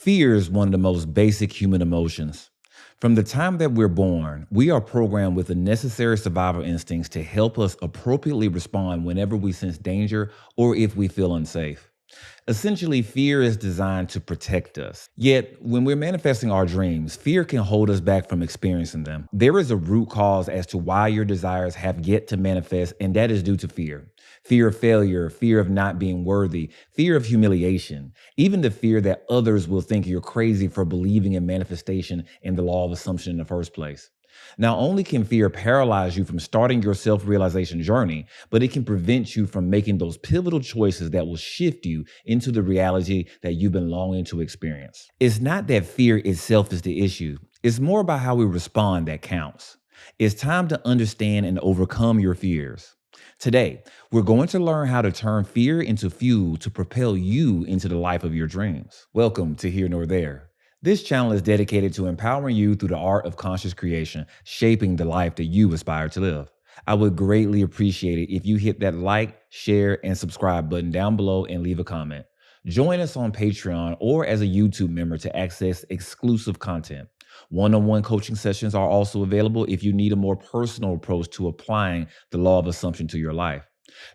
Fear is one of the most basic human emotions. From the time that we're born, we are programmed with the necessary survival instincts to help us appropriately respond whenever we sense danger or if we feel unsafe. Essentially, fear is designed to protect us. Yet, when we're manifesting our dreams, fear can hold us back from experiencing them. There is a root cause as to why your desires have yet to manifest, and that is due to fear. Fear of failure, fear of not being worthy, fear of humiliation, even the fear that others will think you're crazy for believing in manifestation and the law of assumption in the first place. Not only can fear paralyze you from starting your self realization journey, but it can prevent you from making those pivotal choices that will shift you into the reality that you've been longing to experience. It's not that fear itself is the issue, it's more about how we respond that counts. It's time to understand and overcome your fears. Today, we're going to learn how to turn fear into fuel to propel you into the life of your dreams. Welcome to Here Nor There. This channel is dedicated to empowering you through the art of conscious creation, shaping the life that you aspire to live. I would greatly appreciate it if you hit that like, share, and subscribe button down below and leave a comment. Join us on Patreon or as a YouTube member to access exclusive content. One-on-one coaching sessions are also available if you need a more personal approach to applying the law of assumption to your life.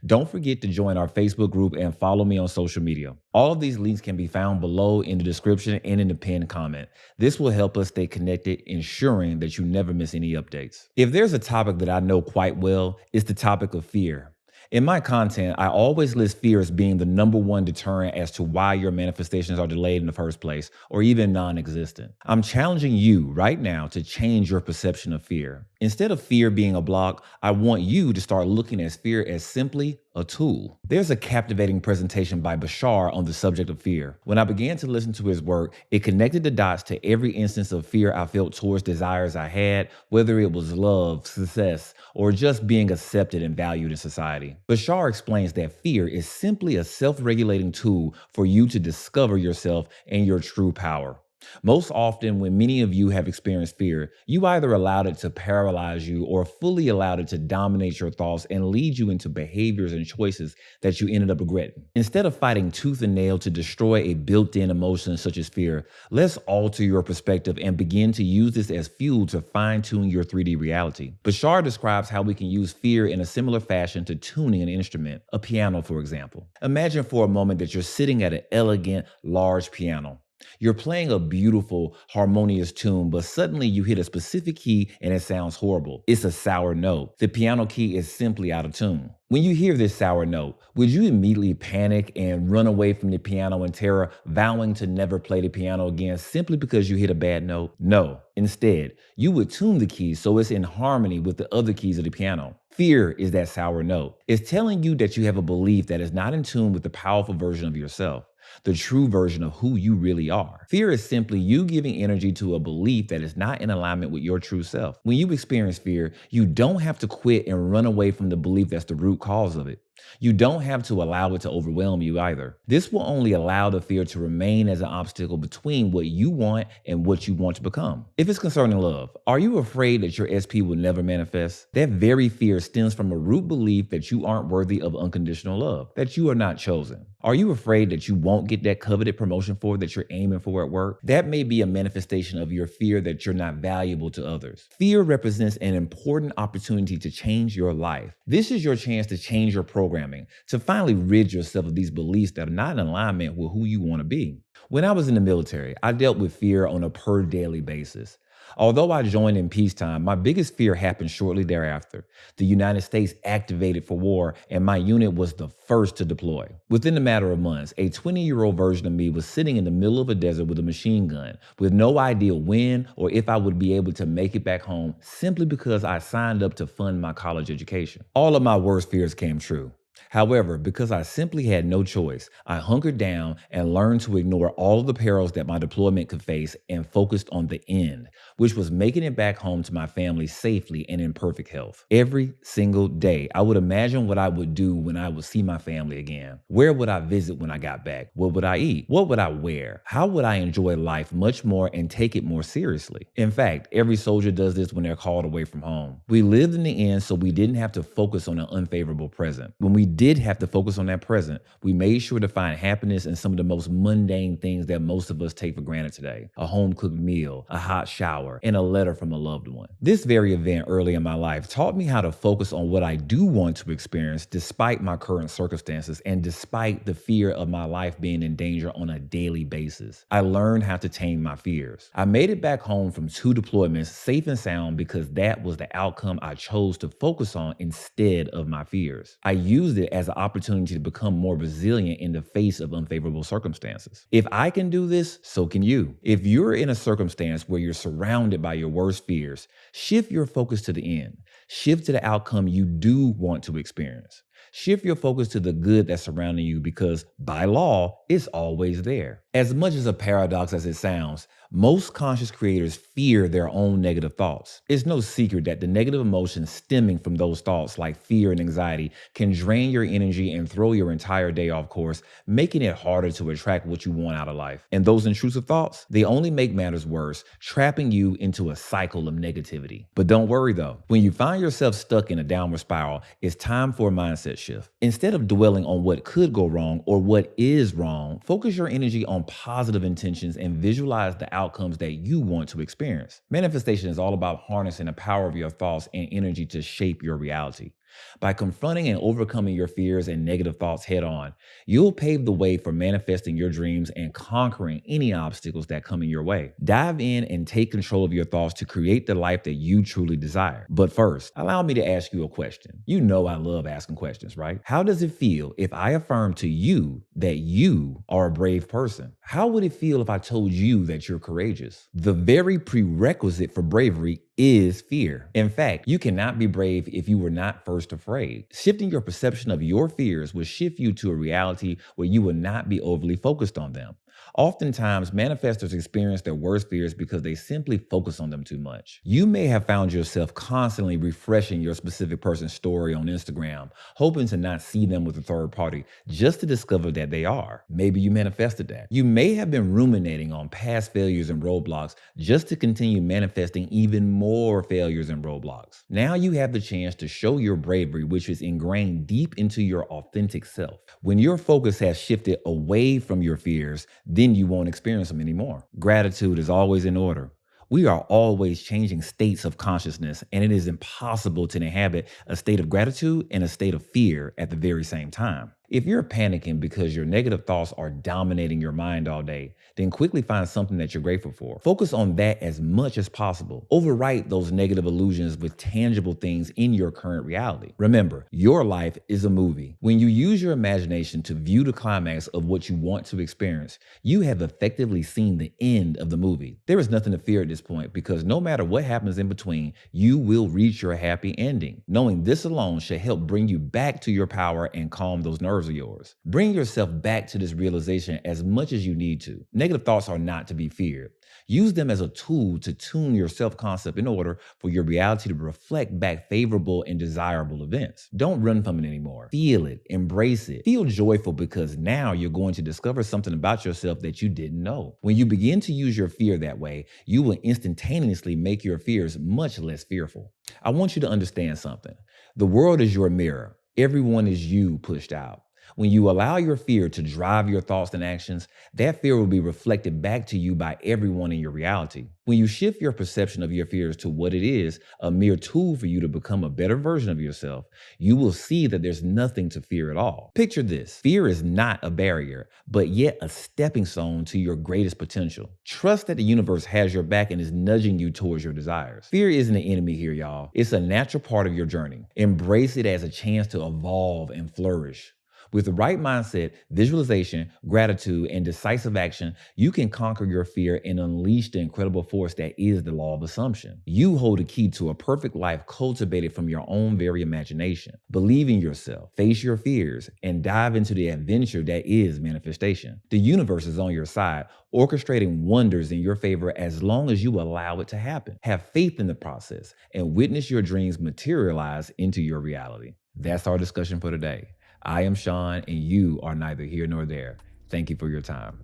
Don't forget to join our Facebook group and follow me on social media. All of these links can be found below in the description and in the pinned comment. This will help us stay connected, ensuring that you never miss any updates. If there's a topic that I know quite well, it's the topic of fear. In my content, I always list fear as being the number one deterrent as to why your manifestations are delayed in the first place or even non-existent. I'm challenging you right now to change your perception of fear. Instead of fear being a block, I want you to start looking at fear as simply a tool. There's a captivating presentation by Bashar on the subject of fear. When I began to listen to his work, it connected the dots to every instance of fear I felt towards desires I had, whether it was love, success, or just being accepted and valued in society. Bashar explains that fear is simply a self-regulating tool for you to discover yourself and your true power. Most often, when many of you have experienced fear, you either allowed it to paralyze you or fully allowed it to dominate your thoughts and lead you into behaviors and choices that you ended up regretting. Instead of fighting tooth and nail to destroy a built-in emotion such as fear, let's alter your perspective and begin to use this as fuel to fine-tune your 3D reality. Bashar describes how we can use fear in a similar fashion to tuning an instrument, a piano for example. Imagine for a moment that you're sitting at an elegant, large piano. You're playing a beautiful, harmonious tune, but suddenly you hit a specific key and it sounds horrible. It's a sour note. The piano key is simply out of tune. When you hear this sour note, would you immediately panic and run away from the piano in terror, vowing to never play the piano again simply because you hit a bad note? No. Instead, you would tune the keys so it's in harmony with the other keys of the piano. Fear is that sour note. It's telling you that you have a belief that is not in tune with the powerful version of yourself, the true version of who you really are. Fear is simply you giving energy to a belief that is not in alignment with your true self. When you experience fear, you don't have to quit and run away from the belief that's the root cause of it. You don't have to allow it to overwhelm you either. This will only allow the fear to remain as an obstacle between what you want and what you want to become. If it's concerning love, are you afraid that your SP will never manifest? That very fear stems from a root belief that you aren't worthy of unconditional love, that you are not chosen. Are you afraid that you won't get that coveted promotion that you're aiming for at work? That may be a manifestation of your fear that you're not valuable to others. Fear represents an important opportunity to change your life. This is your chance to change your programming, to finally rid yourself of these beliefs that are not in alignment with who you want to be. When I was in the military, I dealt with fear on a per daily basis. Although I joined in peacetime, my biggest fear happened shortly thereafter. The United States activated for war, and my unit was the first to deploy. Within a matter of months, a 20-year-old version of me was sitting in the middle of a desert with a machine gun, with no idea when or if I would be able to make it back home, simply because I signed up to fund my college education. All of my worst fears came true. However, because I simply had no choice, I hunkered down and learned to ignore all of the perils that my deployment could face and focused on the end, which was making it back home to my family safely and in perfect health. Every single day, I would imagine what I would do when I would see my family again. Where would I visit when I got back? What would I eat? What would I wear? How would I enjoy life much more and take it more seriously? In fact, every soldier does this when they're called away from home. We lived in the end so we didn't have to focus on an unfavorable present. When we did have to focus on that present, we made sure to find happiness in some of the most mundane things that most of us take for granted today: a home cooked meal, a hot shower, and a letter from a loved one. This very event early in my life taught me how to focus on what I do want to experience despite my current circumstances and despite the fear of my life being in danger on a daily basis. I learned how to tame my fears. I made it back home from 2 deployments safe and sound because that was the outcome I chose to focus on instead of my fears. I used it as an opportunity to become more resilient in the face of unfavorable circumstances. If I can do this, so can you. If you're in a circumstance where you're surrounded by your worst fears, shift your focus to the end. Shift to the outcome you do want to experience. Shift your focus to the good that's surrounding you because, by law, it's always there. As much as a paradox as it sounds, most conscious creators fear their own negative thoughts. It's no secret that the negative emotions stemming from those thoughts, like fear and anxiety, can drain your energy and throw your entire day off course, making it harder to attract what you want out of life. And those intrusive thoughts, they only make matters worse, trapping you into a cycle of negativity. But don't worry though, when you find yourself stuck in a downward spiral, it's time for a mindset shift. Instead of dwelling on what could go wrong or what is wrong, focus your energy on positive intentions and visualize the outcomes that you want to experience. Manifestation is all about harnessing the power of your thoughts and energy to shape your reality. By confronting and overcoming your fears and negative thoughts head on, you'll pave the way for manifesting your dreams and conquering any obstacles that come in your way. Dive in and take control of your thoughts to create the life that you truly desire. But first, allow me to ask you a question. You know I love asking questions, right? How does it feel if I affirm to you that you are a brave person? How would it feel if I told you that you're courageous? The very prerequisite for bravery is fear. In fact, you cannot be brave if you were not first afraid. Shifting your perception of your fears will shift you to a reality where you will not be overly focused on them. Oftentimes, manifestors experience their worst fears because they simply focus on them too much. You may have found yourself constantly refreshing your specific person's story on Instagram, hoping to not see them with a third party, just to discover that they are. Maybe you manifested that. You may have been ruminating on past failures and roadblocks just to continue manifesting even more failures and roadblocks. Now you have the chance to show your bravery, which is ingrained deep into your authentic self. When your focus has shifted away from your fears, then you won't experience them anymore. Gratitude is always in order. We are always changing states of consciousness, and it is impossible to inhabit a state of gratitude and a state of fear at the very same time. If you're panicking because your negative thoughts are dominating your mind all day, then quickly find something that you're grateful for. Focus on that as much as possible. Overwrite those negative illusions with tangible things in your current reality. Remember, your life is a movie. When you use your imagination to view the climax of what you want to experience, you have effectively seen the end of the movie. There is nothing to fear at this point because no matter what happens in between, you will reach your happy ending. Knowing this alone should help bring you back to your power and calm those nerves of yours. Bring yourself back to this realization as much as you need to. Negative thoughts are not to be feared. Use them as a tool to tune your self-concept in order for your reality to reflect back favorable and desirable events. Don't run from it anymore. Feel it, embrace it. Feel joyful because now you're going to discover something about yourself that you didn't know. When you begin to use your fear that way, you will instantaneously make your fears much less fearful. I want you to understand something. The world is your mirror. Everyone is you pushed out. When you allow your fear to drive your thoughts and actions, that fear will be reflected back to you by everyone in your reality. When you shift your perception of your fears to what it is, a mere tool for you to become a better version of yourself, you will see that there's nothing to fear at all. Picture this. Fear is not a barrier, but yet a stepping stone to your greatest potential. Trust that the universe has your back and is nudging you towards your desires. Fear isn't an enemy here, y'all. It's a natural part of your journey. Embrace it as a chance to evolve and flourish. With the right mindset, visualization, gratitude, and decisive action, you can conquer your fear and unleash the incredible force that is the law of assumption. You hold the key to a perfect life cultivated from your own very imagination. Believe in yourself, face your fears, and dive into the adventure that is manifestation. The universe is on your side, orchestrating wonders in your favor as long as you allow it to happen. Have faith in the process and witness your dreams materialize into your reality. That's our discussion for today. I am Shaun, and you are neither here nor there. Thank you for your time.